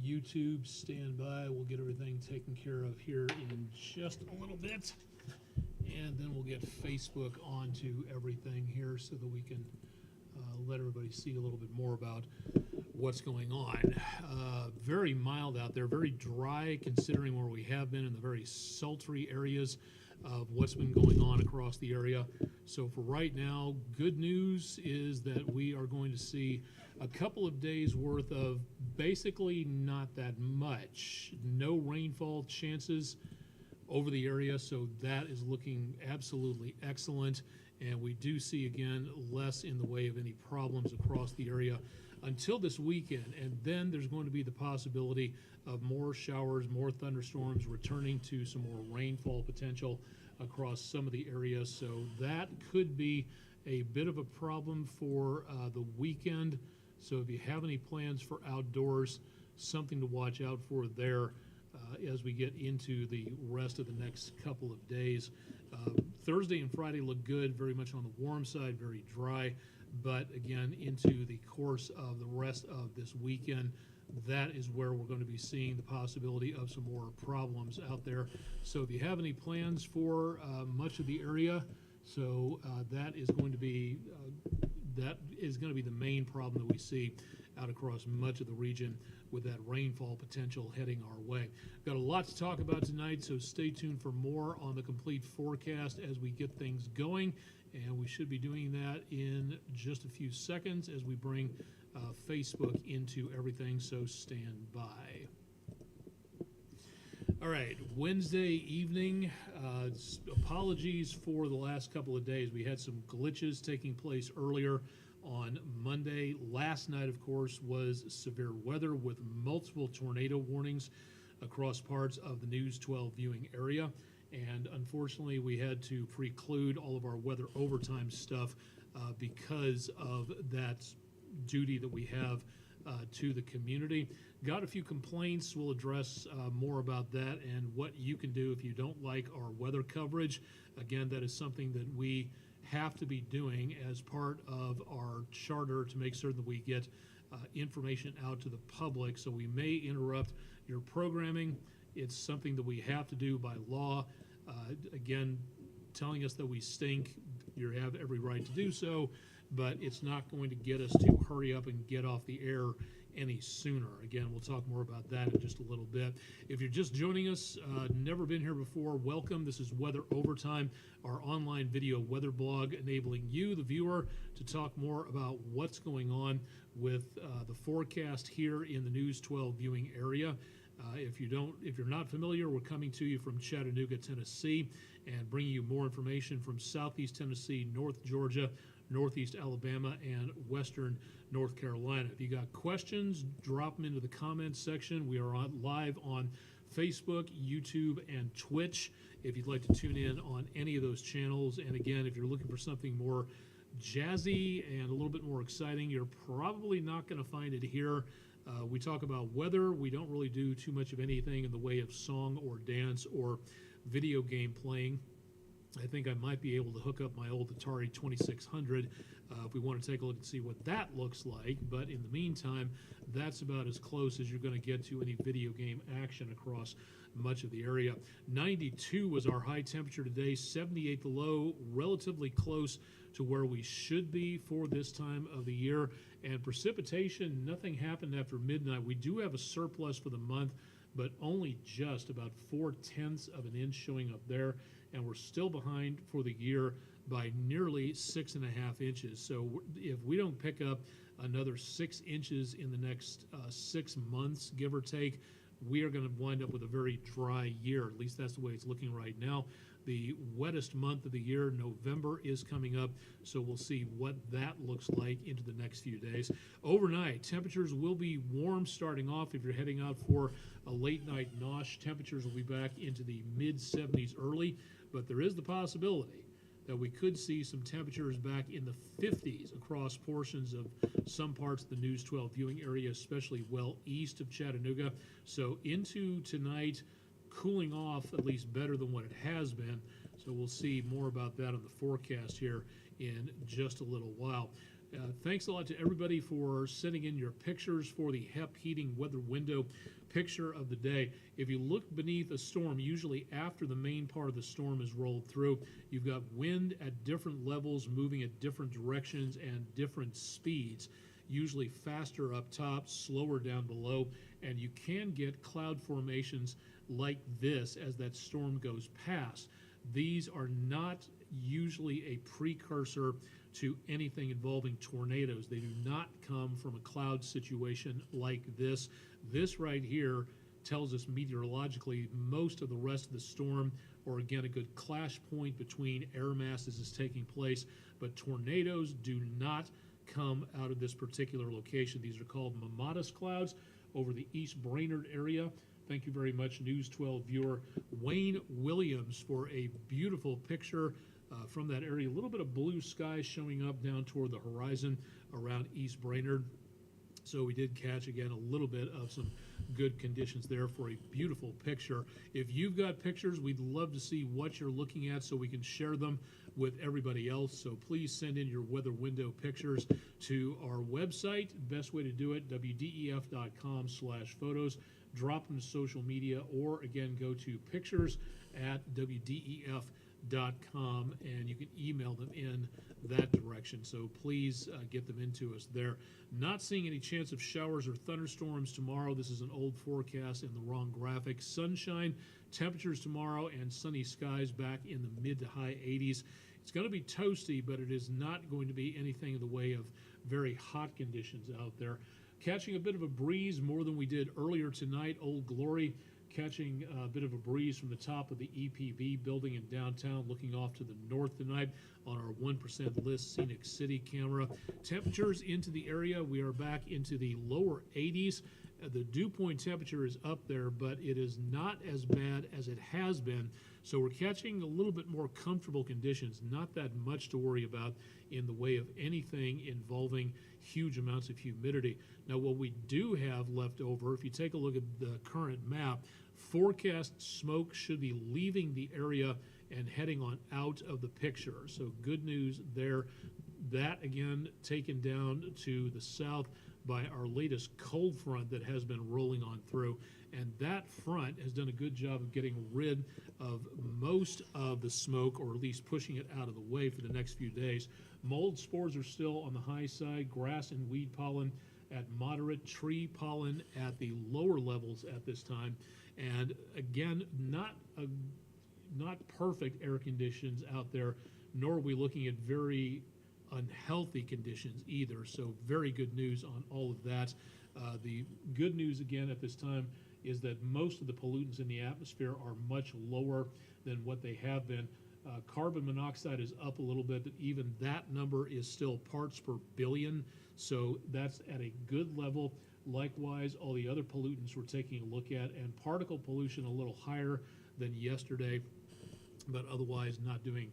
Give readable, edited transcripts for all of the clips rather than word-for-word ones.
YouTube, stand by. We'll get everything taken care of here in just a little bit. And then we'll get Facebook onto everything here so that we can let everybody see a little bit more about what's going on. Very mild out there, very dry considering where we have been in the very sultry areas of what's been going on across the area. So for right now, good news is that we are going to see a couple of days worth of basically not that much. No rainfall chances over the area, so that is looking absolutely excellent. And we do see, again, less in the way of any problems across the area until this weekend. And then there's going to be the possibility of more showers, more thunderstorms, returning to some more rainfall potential across some of the areas. So that could be a bit of a problem for the weekend. So if you have any plans for outdoors, something to watch out for there as we get into the rest of the next couple of days. Thursday and Friday look good, very much on the warm side, very dry. But again, into the course of the rest of this weekend, that is where we're going to be seeing the possibility of some more problems out there. So if you have any plans for much of the area, so that is going to be the main problem that we see out across much of the region with that rainfall potential heading our way. Got a lot to talk about tonight, so stay tuned for more on the complete forecast as we get things going. And we should be doing that in just a few seconds as we bring Facebook into everything, so stand by. All right, Wednesday evening, apologies for the last couple of days. We had some glitches taking place earlier on Monday. Last night, of course, was severe weather with multiple tornado warnings across parts of the News 12 viewing area. And unfortunately, we had to preclude all of our weather overtime stuff because of that duty that we have to the community. Got a few complaints. We'll address more about that and what you can do if you don't like our weather coverage. Again, that is something that we have to be doing as part of our charter to make certain that we get information out to the public. So we may interrupt your programming. It's something that we have to do by law. Again, telling us that we stink, you have every right to do so, but it's not going to get us to hurry up and get off the air any sooner. Again, we'll talk more about that in just a little bit. If you're just joining us, never been here before, welcome. This is Weather Overtime, our online video weather blog, enabling you, the viewer, to talk more about what's going on with the forecast here in the News 12 viewing area. If you're not familiar, we're coming to you from Chattanooga, Tennessee, and bringing you more information from Southeast Tennessee, North Georgia, Northeast Alabama, and Western North Carolina. If you got questions, drop them into the comments section. We are live on Facebook, YouTube, and Twitch if you'd like to tune in on any of those channels. And again, if you're looking for something more jazzy and a little bit more exciting, you're probably not going to find it here. We talk about weather. We don't really do too much of anything in the way of song or dance or video game playing. I think I might be able to hook up my old Atari 2600 if we want to take a look and see what that looks like. But in the meantime, that's about as close as you're going to get to any video game action across much of the area. 92 was our high temperature today, 78 the low, relatively close to where we should be for this time of the year. And precipitation, nothing happened after midnight. We do have a surplus for the month, but only just about 0.4 of an inch showing up there. And we're still behind for the year by nearly 6.5 inches. So if we don't pick up another 6 inches in the next 6 months, give or take, we are going to wind up with a very dry year. At least that's the way it's looking right now. The wettest month of the year, November, is coming up, so we'll see what that looks like into the next few days. Overnight, temperatures will be warm starting off. If you're heading out for a late night nosh, temperatures will be back into the mid-70s early, but there is the possibility that we could see some temperatures back in the 50s across portions of some parts of the News 12 viewing area, especially well east of Chattanooga. So into tonight, cooling off at least better than what it has been. So we'll see more about that on the forecast here in just a little while. Thanks a lot to everybody for sending in your pictures for the HEP heating weather window picture of the day. If you look beneath a storm, usually after the main part of the storm is rolled through, you've got wind at different levels moving at different directions and different speeds, usually faster up top, slower down below, and you can get cloud formations like this as that storm goes past. These are not usually a precursor to anything involving tornadoes. They do not come from a cloud situation like this. This right here tells us meteorologically most of the rest of the storm, or again, a good clash point between air masses is taking place, but tornadoes do not come out of this particular location. These are called mammatus clouds over the East Brainerd area. Thank you very much, News 12 viewer Wayne Williams, for a beautiful picture from that area. A little bit of blue sky showing up down toward the horizon around East Brainerd. So we did catch, again, a little bit of some good conditions there for a beautiful picture. If you've got pictures, we'd love to see what you're looking at so we can share them with everybody else. So please send in your weather window pictures to our website. Best way to do it, WDEF.com/photos. Drop them to social media, or again, go to pictures@WDEF.com and you can email them in that direction. So please get them into us there. Not seeing any chance of showers or thunderstorms tomorrow. This is an old forecast in the wrong graphic. Sunshine, temperatures tomorrow, and sunny skies back in the mid to high 80s. It's going to be toasty, but it is not going to be anything in the way of very hot conditions out there. Catching a bit of a breeze, more than we did earlier tonight. Old Glory catching a bit of a breeze from the top of the EPB building in downtown, looking off to the north tonight on our 1% list scenic city camera. Temperatures into the area, we are back into the lower 80s. The dew point temperature is up there, but it is not as bad as it has been. So we're catching a little bit more comfortable conditions, not that much to worry about in the way of anything involving huge amounts of humidity. Now, what we do have left over, if you take a look at the current map, forecast smoke should be leaving the area and heading on out of the picture. So good news there. That, again, taken down to the south by our latest cold front that has been rolling on through. And that front has done a good job of getting rid of most of the smoke, or at least pushing it out of the way for the next few days. Mold spores are still on the high side, grass and weed pollen at moderate, tree pollen at the lower levels at this time. And again, not perfect air conditions out there, nor are we looking at very unhealthy conditions either. So very good news on all of that. The good news again at this time is that most of the pollutants in the atmosphere are much lower than what they have been. Carbon monoxide is up a little bit, but even that number is still parts per billion. So that's at a good level. Likewise, all the other pollutants we're taking a look at, and particle pollution a little higher than yesterday, but otherwise not doing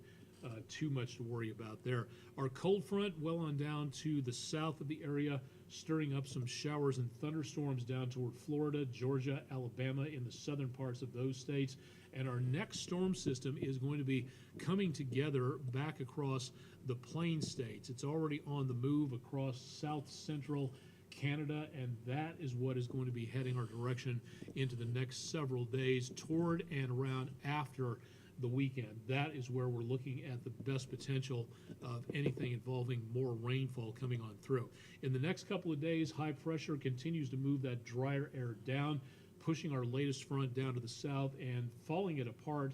too much to worry about there. Our cold front well on down to the south of the area, stirring up some showers and thunderstorms down toward Florida, Georgia, Alabama, in the southern parts of those states. And our next storm system is going to be coming together back across the plain states. It's already on the move across south central Canada, and that is what is going to be heading our direction into the next several days toward and around after the weekend. That is where we're looking at the best potential of anything involving more rainfall coming on through. In the next couple of days, high pressure continues to move that drier air down, pushing our latest front down to the south and falling it apart.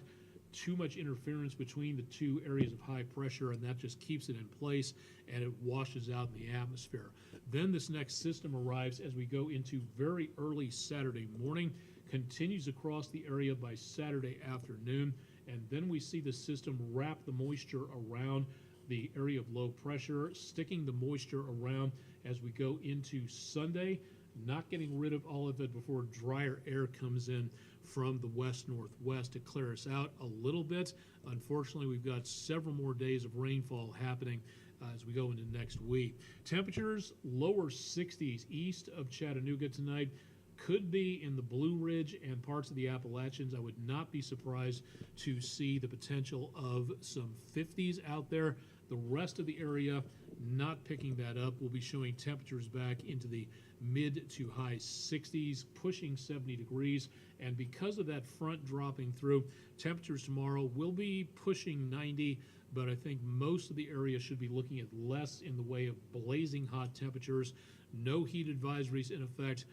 Too much interference between the two areas of high pressure, and that just keeps it in place and it washes out in the atmosphere. Then this next system arrives as we go into very early Saturday morning, continues across the area by Saturday afternoon, and then we see the system wrap the moisture around the area of low pressure, sticking the moisture around as we go into Sunday, not getting rid of all of it before drier air comes in from the west-northwest to clear us out a little bit. Unfortunately, we've got several more days of rainfall happening as we go into next week. Temperatures lower 60s east of Chattanooga tonight. Could be in the Blue Ridge and parts of the Appalachians. I would not be surprised to see the potential of some 50s out there. The rest of the area not picking that up. We'll be showing temperatures back into the mid to high 60s, pushing 70 degrees. And because of that front dropping through, temperatures tomorrow will be pushing 90, but I think most of the area should be looking at less in the way of blazing hot temperatures. No heat advisories in effect.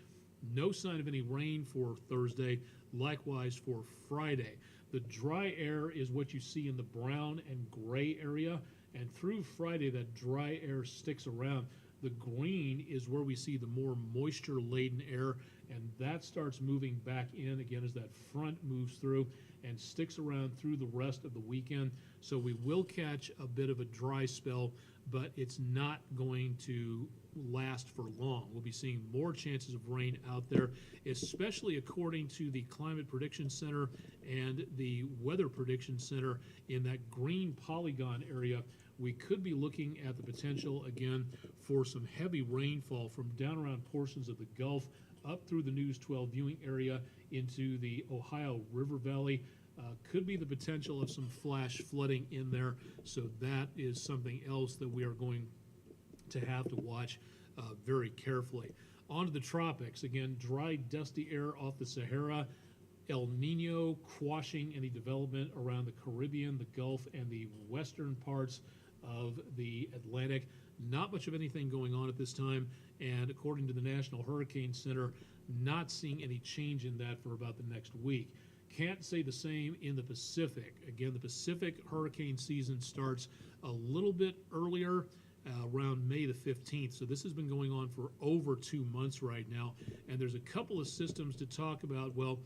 No sign of any rain for Thursday. Likewise for Friday. The dry air is what you see in the brown and gray area, and through Friday that dry air sticks around. The green is where we see the more moisture-laden air, and that starts moving back in again as that front moves through and sticks around through the rest of the weekend. So we will catch a bit of a dry spell, but it's not going to last for long. We'll be seeing more chances of rain out there, especially according to the Climate Prediction Center and the Weather Prediction Center. In that green polygon area, we could be looking at the potential again for some heavy rainfall from down around portions of the Gulf up through the News 12 viewing area into the Ohio River Valley. Could be the potential of some flash flooding in there, so that is something else that we are going to have to watch very carefully. On to the tropics. Again, dry, dusty air off the Sahara. El Nino quashing any development around the Caribbean, the Gulf, and the western parts of the Atlantic. Not much of anything going on at this time, and according to the National Hurricane Center, not seeing any change in that for about the next week. Can't say the same in the Pacific. Again, the Pacific hurricane season starts a little bit earlier, around May the 15th. So this has been going on for over 2 months right now, and there's a couple of systems to talk about. Well,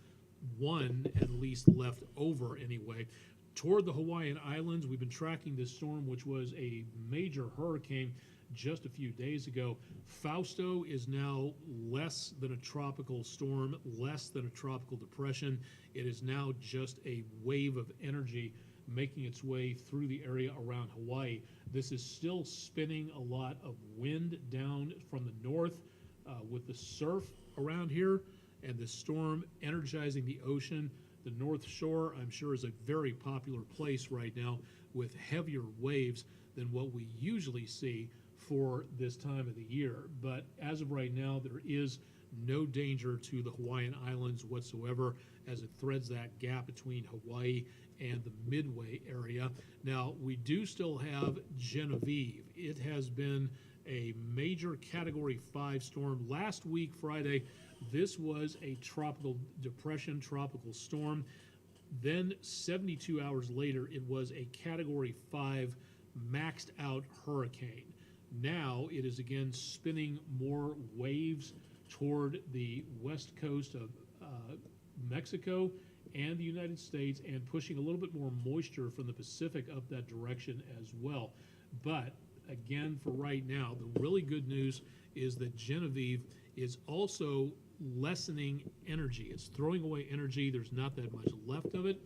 one at least left over anyway. Toward the Hawaiian Islands, we've been tracking this storm, which was a major hurricane just a few days ago. Fausto is now less than a tropical storm, less than a tropical depression. It is now just a wave of energy making its way through the area around Hawaii. This is still spinning a lot of wind down from the north with the surf around here, and the storm energizing the ocean. The North Shore, I'm sure, is a very popular place right now with heavier waves than what we usually see for this time of the year. But as of right now, there is no danger to the Hawaiian Islands whatsoever as it threads that gap between Hawaii and the Midway area. Now, we do still have Genevieve. It has been a major Category 5 storm. Last week, Friday, this was a tropical depression, tropical storm. Then 72 hours later, it was a Category 5 maxed out hurricane. Now it is again spinning more waves toward the west coast of Mexico and the United States, and pushing a little bit more moisture from the Pacific up that direction as well. But again, for right now, the really good news is that Genevieve is also lessening energy. It's throwing away energy. There's not that much left of it.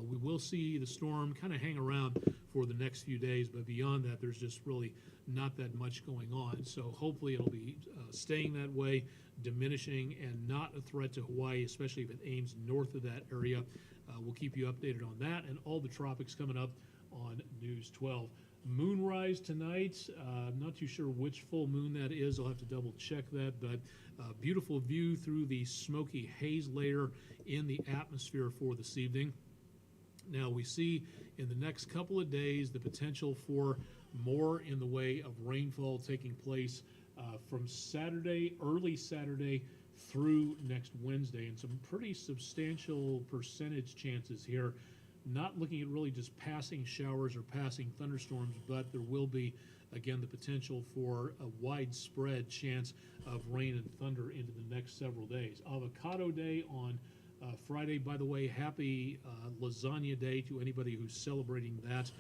We will see the storm kind of hang around for the next few days, but beyond that, there's just really not that much going on. So hopefully it'll be staying that way, diminishing, and not a threat to Hawaii, especially if it aims north of that area. We'll keep you updated on that and all the tropics coming up on News 12. Moonrise tonight. I'm not too sure which full moon that is. I'll have to double check that, but beautiful view through the smoky haze layer in the atmosphere for this evening. Now we see in the next couple of days the potential for more in the way of rainfall taking place from Saturday, early Saturday through next Wednesday, and some pretty substantial percentage chances here. Not looking at really just passing showers or passing thunderstorms, but there will be, again, the potential for a widespread chance of rain and thunder into the next several days. Avocado Day on Friday. By the way, happy Lasagna Day to anybody who's celebrating that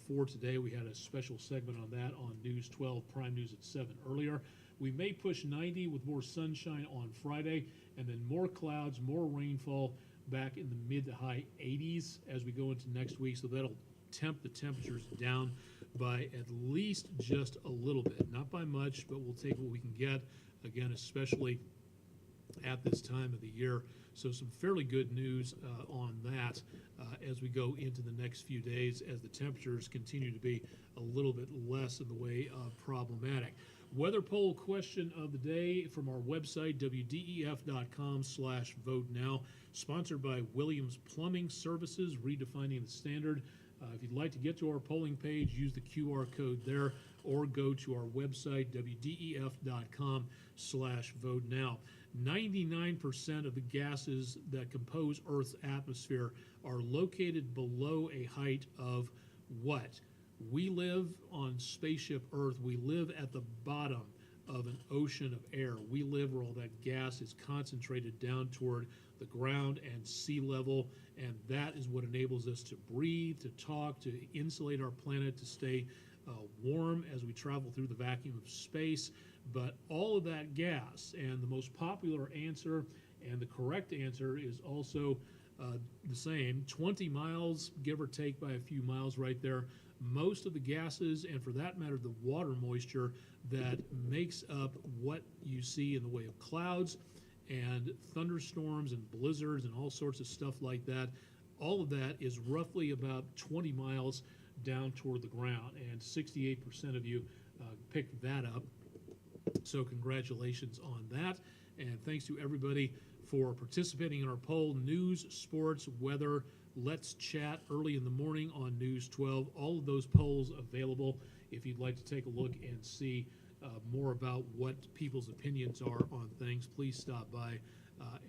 for today. We had a special segment on that on News 12, Prime News at 7 earlier. We may push 90 with more sunshine on Friday, and then more clouds, more rainfall back in the mid to high 80s as we go into next week. So that'll tempt the temperatures down by at least just a little bit. Not by much, but we'll take what we can get. Again, especially at this time of the year. So some fairly good news on that as we go into the next few days, as the temperatures continue to be a little bit less in the way of problematic. Weather poll question of the day from our website, WDEF.com/vote now, sponsored by Williams Plumbing Services, redefining the standard. If you'd like to get to our polling page, use the QR code there, or go to our website, WDEF.com/vote now. 99% of the gases that compose Earth's atmosphere are located below a height of what? We live on spaceship Earth. We live at the bottom of an ocean of air. We live where all that gas is concentrated down toward the ground and sea level, and that is what enables us to breathe, to talk, to insulate our planet, to stay warm as we travel through the vacuum of space. But all of that gas, and the most popular answer and the correct answer is also the same, 20 miles, give or take by a few miles right there. Most of the gases, and for that matter, the water moisture that makes up what you see in the way of clouds and thunderstorms and blizzards and all sorts of stuff like that, all of that is roughly about 20 miles down toward the ground, and 68% of you picked that up. So congratulations on that, and thanks to everybody for participating in our poll. News, sports, weather, let's chat early in the morning on News 12. All of those polls available if you'd like to take a look and see more about what people's opinions are on things. Please stop by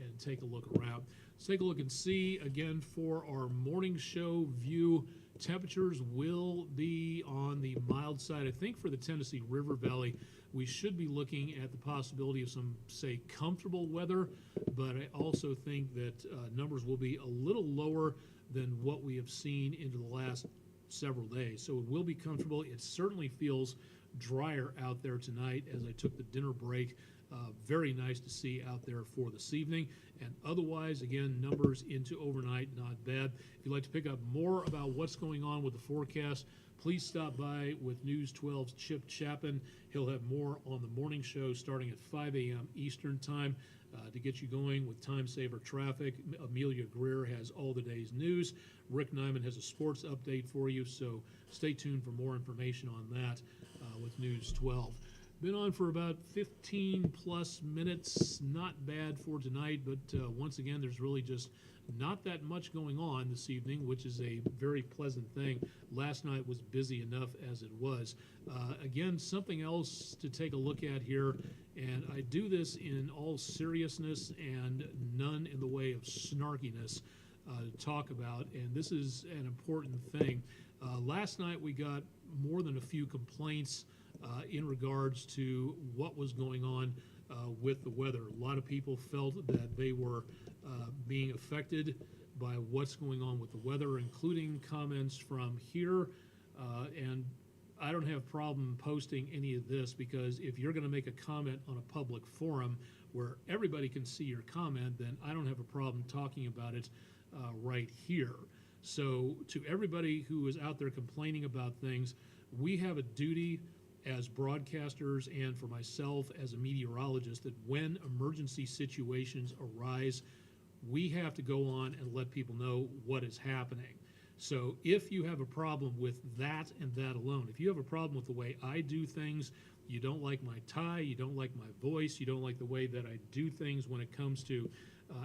and take a look around. Let's take a look and see again for our morning show view. Temperatures will be on the mild side. I think for the Tennessee River Valley, we should be looking at the possibility of some, say, comfortable weather, but I also think that numbers will be a little lower than what we have seen into the last several days. So it will be comfortable. It certainly feels drier out there tonight as I took the dinner break. Very nice to see out there for this evening. And otherwise, again, numbers into overnight, not bad. If you'd like to pick up more about what's going on with the forecast, please stop by with News 12's Chip Chapin. He'll have more on the morning show starting at 5 a.m. Eastern Time to get you going with time saver traffic. Amelia Greer has all the day's news. Rick Nyman has a sports update for you, so stay tuned for more information on that with News 12. Been on for about 15 plus minutes. Not bad for tonight, but once again, there's really just not that much going on this evening, which is a very pleasant thing. Last night was busy enough as it was. Again, something else to take a look at here, and I do this in all seriousness and none in the way of snarkiness to talk about, and this is an important thing. Last night we got more than a few complaints in regards to what was going on with the weather. A lot of people felt that they were being affected by what's going on with the weather, including comments from here. And I don't have a problem posting any of this, because if you're going to make a comment on a public forum where everybody can see your comment, then I don't have a problem talking about it right here. So to everybody who is out there complaining about things, we have a duty as broadcasters, and for myself as a meteorologist, that when emergency situations arise, we have to go on and let people know what is happening. So if you have a problem with that and that alone, if you have a problem with the way I do things, you don't like my tie, you don't like my voice, you don't like the way that I do things when it comes to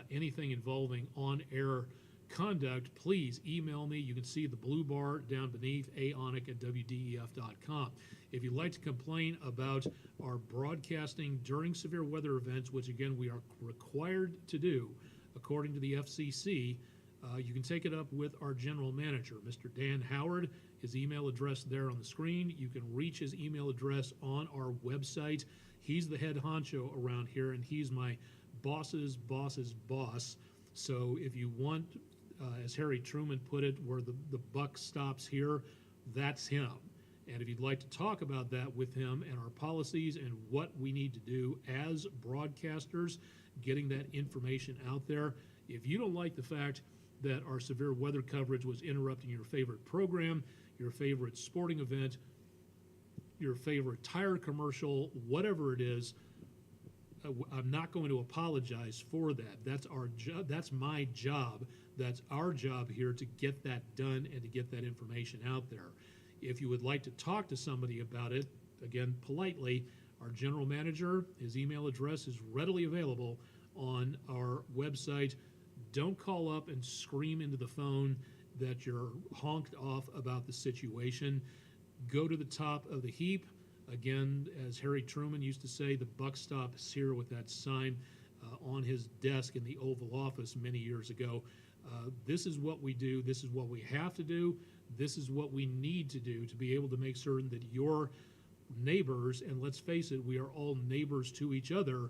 anything involving on-air conduct, please email me. You can see the blue bar down beneath, Onek@WDEF.com. If you'd like to complain about our broadcasting during severe weather events, which again we are required to do according to the FCC, you can take it up with our general manager, Mr. Dan Howard. His email address there on the screen. You can reach his email address on our website. He's the head honcho around here, and he's my boss's boss's boss. So if you want, as Harry Truman put it, where the buck stops here, that's him. And if you'd like to talk about that with him and our policies and what we need to do as broadcasters, getting that information out there. If you don't like the fact that our severe weather coverage was interrupting your favorite program, your favorite sporting event, your favorite tire commercial, whatever it is, I'm not going to apologize for that. That's our job. That's my job. That's our job here to get that done and to get that information out there. If you would like to talk to somebody about it, again, politely, our general manager, his email address is readily available on our website. Don't call up and scream into the phone that you're honked off about the situation. Go to the top of the heap. Again, as Harry Truman used to say, the buck stops here, with that sign on his desk in the Oval Office many years ago. This is what we do. This is what we have to do. This is what we need to do to be able to make certain that your neighbors, and let's face it, we are all neighbors to each other.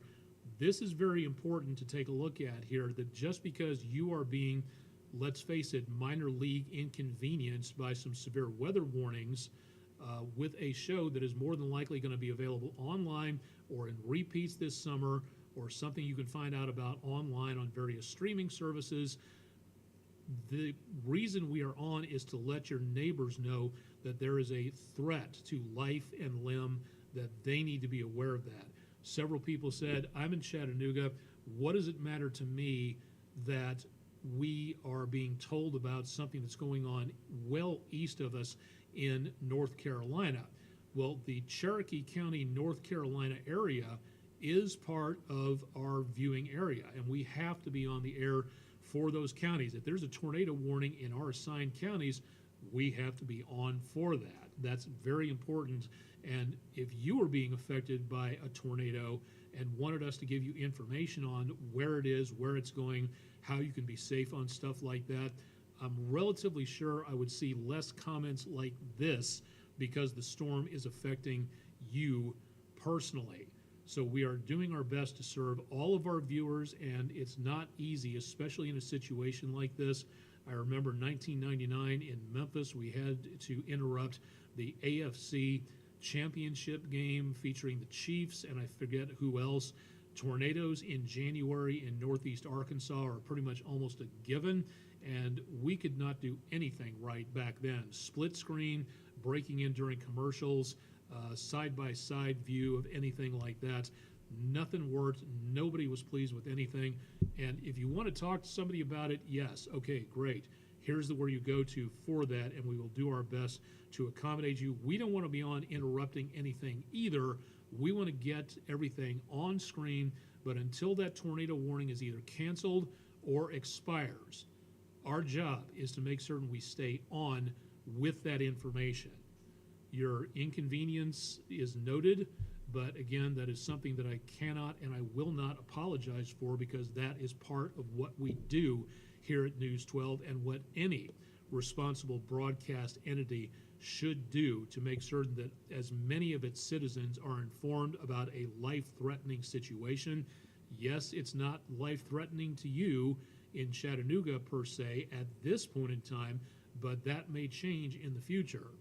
This is very important to take a look at here, that just because you are being, let's face it, minor league inconvenienced by some severe weather warnings with a show that is more than likely going to be available online or in repeats this summer, or something you can find out about online on various streaming services. The reason we are on is to let your neighbors know that there is a threat to life and limb, that they need to be aware of that. Several people said, I'm in Chattanooga. What does it matter to me that we are being told about something that's going on well east of us in North Carolina? Well, the Cherokee County, North Carolina area is part of our viewing area, and we have to be on the air for those counties. If there's a tornado warning in our assigned counties, we have to be on for that. That's very important. And if you are being affected by a tornado and wanted us to give you information on where it is, where it's going, how you can be safe on stuff like that, I'm relatively sure I would see less comments like this, because the storm is affecting you personally. So we are doing our best to serve all of our viewers, and it's not easy, especially in a situation like this. I remember 1999 in Memphis, we had to interrupt the AFC championship game featuring the Chiefs, and I forget who else. Tornadoes in January in Northeast Arkansas are pretty much almost a given, and we could not do anything right back then. Split screen, breaking in during commercials, side-by-side view of anything like that. Nothing worked. Nobody was pleased with anything. And if you want to talk to somebody about it, yes, okay, great. Here's where you go to for that, and we will do our best to accommodate you. We don't want to be on interrupting anything either. We want to get everything on screen, but until that tornado warning is either canceled or expires, our job is to make certain we stay on with that information. Your inconvenience is noted, but again, that is something that I cannot and I will not apologize for, because that is part of what we do here at News 12 and what any responsible broadcast entity should do to make certain that as many of its citizens are informed about a life-threatening situation. Yes, it's not life-threatening to you in Chattanooga per se at this point in time, but that may change in the future.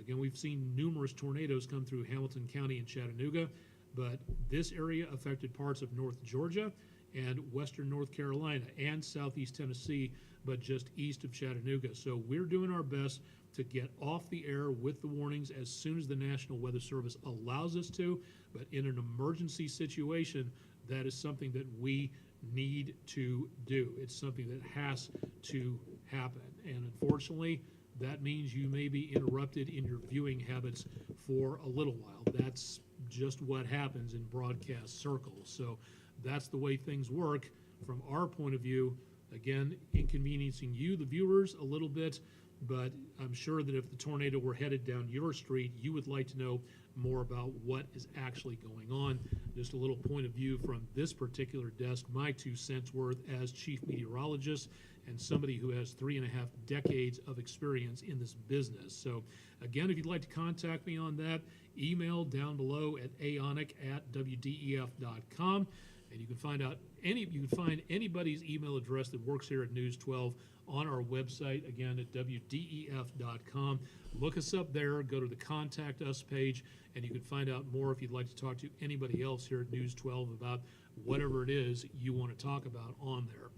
Again, we've seen numerous tornadoes come through Hamilton County and Chattanooga, but this area affected parts of North Georgia and western North Carolina and southeast Tennessee, but just east of Chattanooga. So we're doing our best to get off the air with the warnings as soon as the National Weather Service allows us to, but in an emergency situation, that is something that we need to do. It's something that has to happen. And unfortunately, that means you may be interrupted in your viewing habits for a little while. That's just what happens in broadcast circles. So that's the way things work from our point of view. Again, inconveniencing you, the viewers, a little bit, but I'm sure that if the tornado were headed down your street, you would like to know more about what is actually going on. Just a little point of view from this particular desk, my 2 cents worth as chief meteorologist and somebody who has 3.5 decades of experience in this business. So again, if you'd like to contact me on that, email down below at aonek@wdef.com, and you can find out anybody's email address that works here at News 12 on our website, again at wdef.com. Look us up there, go to the Contact Us page, and you can find out more if you'd like to talk to anybody else here at News 12 about whatever it is you want to talk about on there.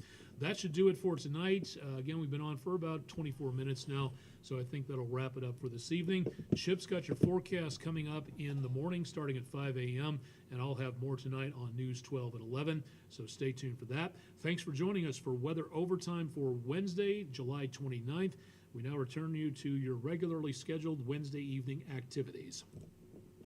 that should do it for tonight. Again, we've been on for about 24 minutes now, so I think that'll wrap it up for this evening. Chip's got your forecast coming up in the morning starting at 5 a.m., and I'll have more tonight on News 12 at 11, so stay tuned for that. Thanks for joining us for Weather Overtime for Wednesday, July 29th. We now return you to your regularly scheduled Wednesday evening activities.